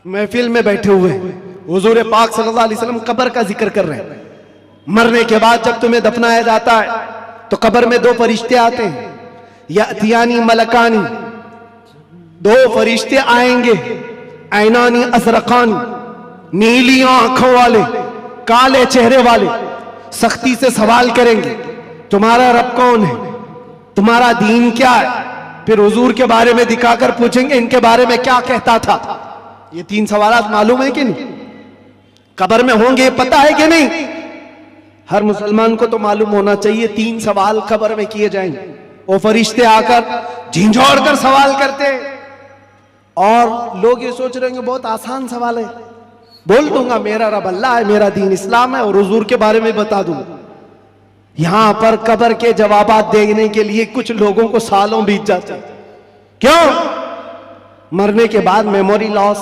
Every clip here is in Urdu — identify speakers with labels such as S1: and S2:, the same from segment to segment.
S1: محفل میں بیٹھے ہوئے حضور پاک صلی اللہ علیہ وسلم قبر کا ذکر کر رہے ہیں. مرنے کے بعد جب تمہیں دفنایا جاتا ہے تو قبر میں دو فرشتے آتے ہیں. یاتیانی ملکانی, دو فرشتے آئیں گے. عینانی ازرقانی, نیلی آنکھوں والے, کالے چہرے والے, سختی سے سوال کریں گے تمہارا رب کون ہے, تمہارا دین کیا ہے. پھر حضور کے بارے میں دکھا کر پوچھیں گے ان کے بارے میں کیا کہتا تھا. یہ تین سوالات معلوم ہے کہ نہیں؟ قبر میں ہوں گے, پتہ ہے کہ نہیں؟ ہر مسلمان کو تو معلوم ہونا چاہیے تین سوال قبر میں کیے جائیں گے. وہ فرشتے آ کر جھنجھوڑ کر سوال کرتے ہیں, اور لوگ یہ سوچ رہے ہیں کہ بہت آسان سوال ہے, بول دوں گا میرا رب اللہ ہے, میرا دین اسلام ہے, اور حضور کے بارے میں بتا دوں. یہاں پر قبر کے جوابات دینے کے لیے کچھ لوگوں کو سالوں بیت جاتے ہیں. کیوں؟ مرنے کے بعد میموری لاس,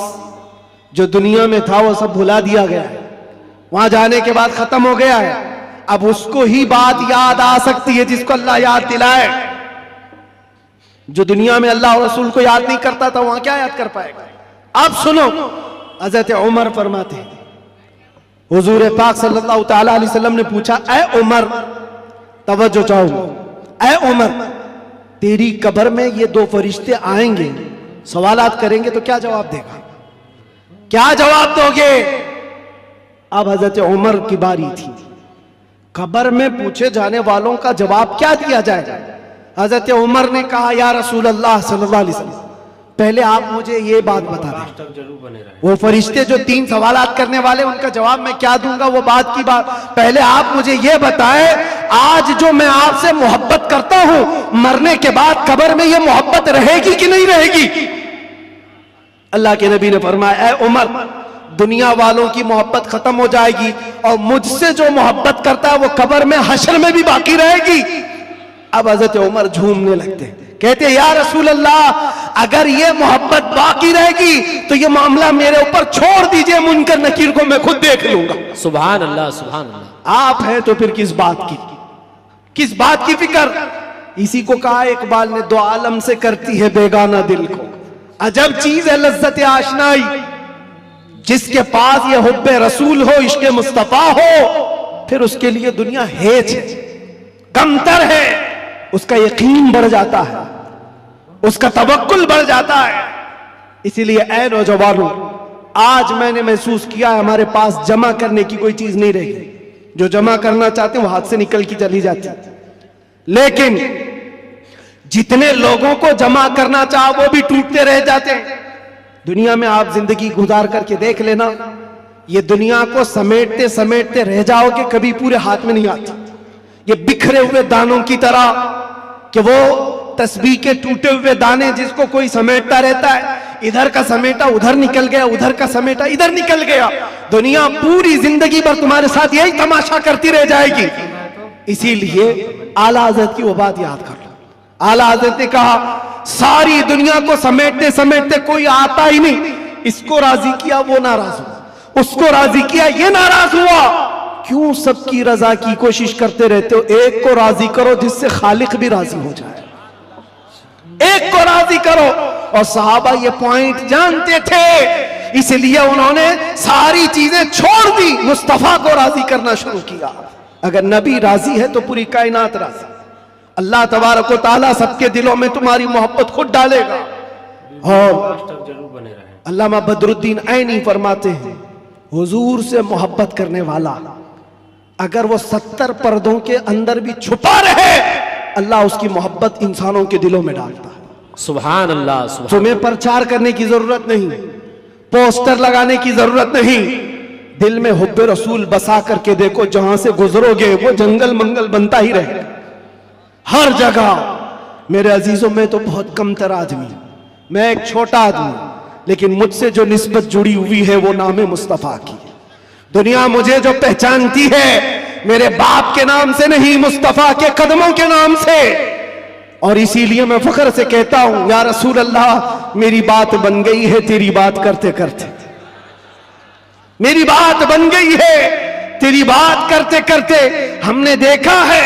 S1: جو دنیا میں تھا وہ سب بھلا دیا گیا ہے, وہاں جانے کے بعد ختم ہو گیا ہے. اب اس کو ہی بات یاد آ سکتی ہے جس کو اللہ یاد دلائے. جو دنیا میں اللہ اور رسول کو یاد نہیں کرتا تھا وہاں کیا یاد کر پائے گا. اب سنو, حضرت عمر فرماتے ہیں, حضور پاک صلی اللہ تعالی علیہ وسلم نے پوچھا, اے عمر, توجہ چاہو, اے عمر, تیری قبر میں یہ دو فرشتے آئیں گے, سوالات کریں گے تو کیا جواب دے گا, کیا جواب دو گے؟ اب حضرت عمر کی باری تھی. قبر میں پوچھے جانے والوں کا جواب کیا دیا جائے؟ حضرت عمر نے کہا, یا رسول اللہ صلی اللہ علیہ وسلم, پہلے آپ مجھے یہ بات بتا دیں, وہ فرشتے جو تین سوالات کرنے والے ان کا جواب میں کیا دوں گا وہ بات کی بات, پہلے آپ مجھے یہ بتائیں, آج جو میں آپ سے محبت کرتا ہوں مرنے کے بعد قبر میں یہ محبت رہے گی کہ نہیں رہے گی؟ اللہ کے نبی نے فرمایا, اے عمر, دنیا والوں کی محبت ختم ہو جائے گی اور مجھ سے جو محبت کرتا ہے وہ قبر میں حشر میں بھی باقی رہے گی. اب حضرت عمر جھومنے لگتے, کہتے یا رسول اللہ, اگر یہ محبت باقی رہے گی تو یہ معاملہ میرے اوپر چھوڑ دیجئے, منکر نکیر کو میں خود دیکھ لوں گا.
S2: سبحان اللہ, سبحان اللہ.
S1: آپ ہیں تو پھر کس بات کی فکر؟ اسی کو کہا اقبال نے, دو عالم سے کرتی ہے بیگانہ دل کو, عجب چیز ہے لذت آشنائی, جس کے پاس یہ حب رسول ہو, عشق مصطفیٰ ہو, پھر اس کے لیے دنیا ہیچ ہے, کمتر ہے, اس کا یقین بڑھ جاتا ہے, اس کا توکل بڑھ جاتا ہے. اسی لیے اے نوجوانوں, آج میں نے محسوس کیا ہے ہمارے پاس جمع کرنے کی کوئی چیز نہیں رہی. جو جمع کرنا چاہتے ہیں وہ ہاتھ سے نکل کی چلی جاتی, لیکن جتنے لوگوں کو جمع کرنا چاہو وہ بھی ٹوٹتے رہ جاتے ہیں. دنیا میں آپ زندگی گزار کر کے دیکھ لینا, یہ دنیا کو سمیٹتے سمیٹتے رہ جاؤ کہ کبھی پورے ہاتھ میں نہیں آتی. یہ بکھرے ہوئے دانوں کی طرح کہ وہ تسبیح کے ٹوٹے ہوئے دانے جس کو کوئی سمیٹتا رہتا ہے, ادھر کا سمیٹا ادھر نکل گیا, ادھر کا سمیٹا ادھر نکل گیا. دنیا پوری زندگی بھر تمہارے ساتھ یہی تماشا کرتی رہ جائے گی. اسی لیے اعلیٰ حضرت کی وہ بات یاد کر لو. اعلیٰ حضرت نے کہا, ساری دنیا کو سمیٹتے سمیٹتے کوئی آتا ہی نہیں, اس کو راضی کیا وہ ناراض ہوا, اس کو راضی کیا یہ ناراض ہوا. کیوں سب کی رضا کی کوشش کرتے رہتے ہو؟ ایک کو راضی کرو جس سے خالق بھی راضی ہو جائے, ایک کو راضی کرو. اور صحابہ یہ پوائنٹ جانتے تھے, اس لیے انہوں نے ساری چیزیں چھوڑ دی, مصطفیٰ کو راضی کرنا شروع کیا. اگر نبی راضی ہے تو پوری کائنات راضی. اللہ تبارک و تعالیٰ سب کے دلوں میں تمہاری محبت خود ڈالے گا. اور علامہ بدر الدین عینی فرماتے ہیں, حضور سے محبت کرنے والا اگر وہ 70 پردوں کے اندر بھی چھپا رہے, اللہ اس کی محبت انسانوں کے دلوں میں ڈالتا ہے.
S2: سبحان اللہ, سبحان.
S1: تمہیں پرچار کرنے کی ضرورت نہیں, پوسٹر لگانے کی ضرورت نہیں, دل میں حب رسول بسا کر کے دیکھو, جہاں سے گزرو گے وہ جنگل منگل بنتا ہی رہے گا ہر جگہ. میرے عزیزوں, میں تو بہت کم تر آدمی, میں ایک چھوٹا آدمی, لیکن مجھ سے جو نسبت جڑی ہوئی ہے وہ نام مصطفیٰ کی. دنیا مجھے جو پہچانتی ہے میرے باپ کے نام سے نہیں, مصطفیٰ کے قدموں کے نام سے. اور اسی لیے میں فخر سے کہتا ہوں, یا رسول اللہ, میری بات بن گئی ہے تیری بات کرتے کرتے, میری بات بن گئی ہے تیری بات کرتے کرتے. ہم نے دیکھا ہے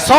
S1: 100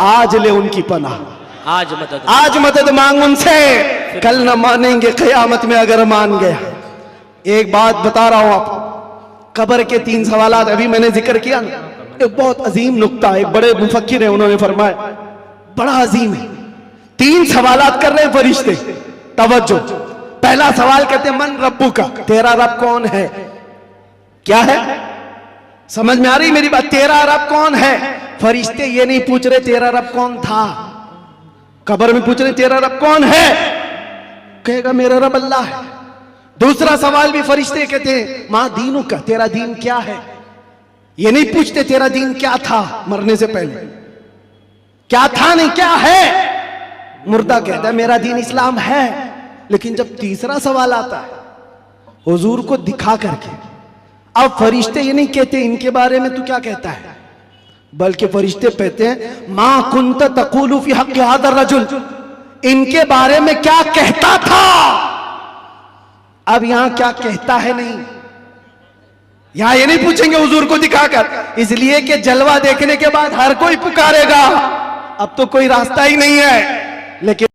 S1: آج لے ان کی پناہ،
S2: آج مدد
S1: آج مدد مانگ ان سے، کل نہ مانیں گے قیامت میں اگر مان گیا۔ ایک بات بتا رہا ہوں آپ، قبر کے 3 سوالات ابھی میں نے ذکر کیا نا، ایک بہت عظیم نکتہ، ایک بڑے مفکر ہیں، انہوں نے فرمایا بڑا عظیم ہے۔ 3 سوالات کر رہے ہیں فرشتے، توجہ۔ پہلا سوال کہتے ہیں من ربو کا، تیرا رب کون ہے؟ کیا ہے؟ سمجھ میں آ رہی میری بات؟ تیرا رب کون ہے؟ فرشتے یہ نہیں پوچھ رہے تیرا رب کون تھا، قبر میں پوچھ رہے تیرا رب کون ہے؟ کہے گا میرا رب اللہ ہے۔ دوسرا سوال بھی فرشتے کہتے ہیں ماں دینوں کا، تیرا دین کیا ہے؟ یہ نہیں پوچھتے تیرا دین کیا تھا مرنے سے پہلے، کیا تھا نہیں کیا ہے۔ مردہ کہتا ہے میرا دین اسلام ہے۔ لیکن جب تیسرا سوال آتا ہے حضور کو دکھا کر کے، اب فرشتے یہ نہیں کہتے ان کے بارے میں تو کیا کہتا ہے، بلکہ فرشتے کہتے ہیں ما کنت تقول فی حق هذا الرجل، ان کے بارے میں کیا کہتا تھا۔ اب یہاں کیا کہتا ہے نہیں، یہاں یہ نہیں پوچھیں گے حضور کو دکھا کر، اس لیے کہ جلوہ دیکھنے کے بعد ہر کوئی پکارے گا، اب تو کوئی راستہ ہی نہیں ہے۔ لیکن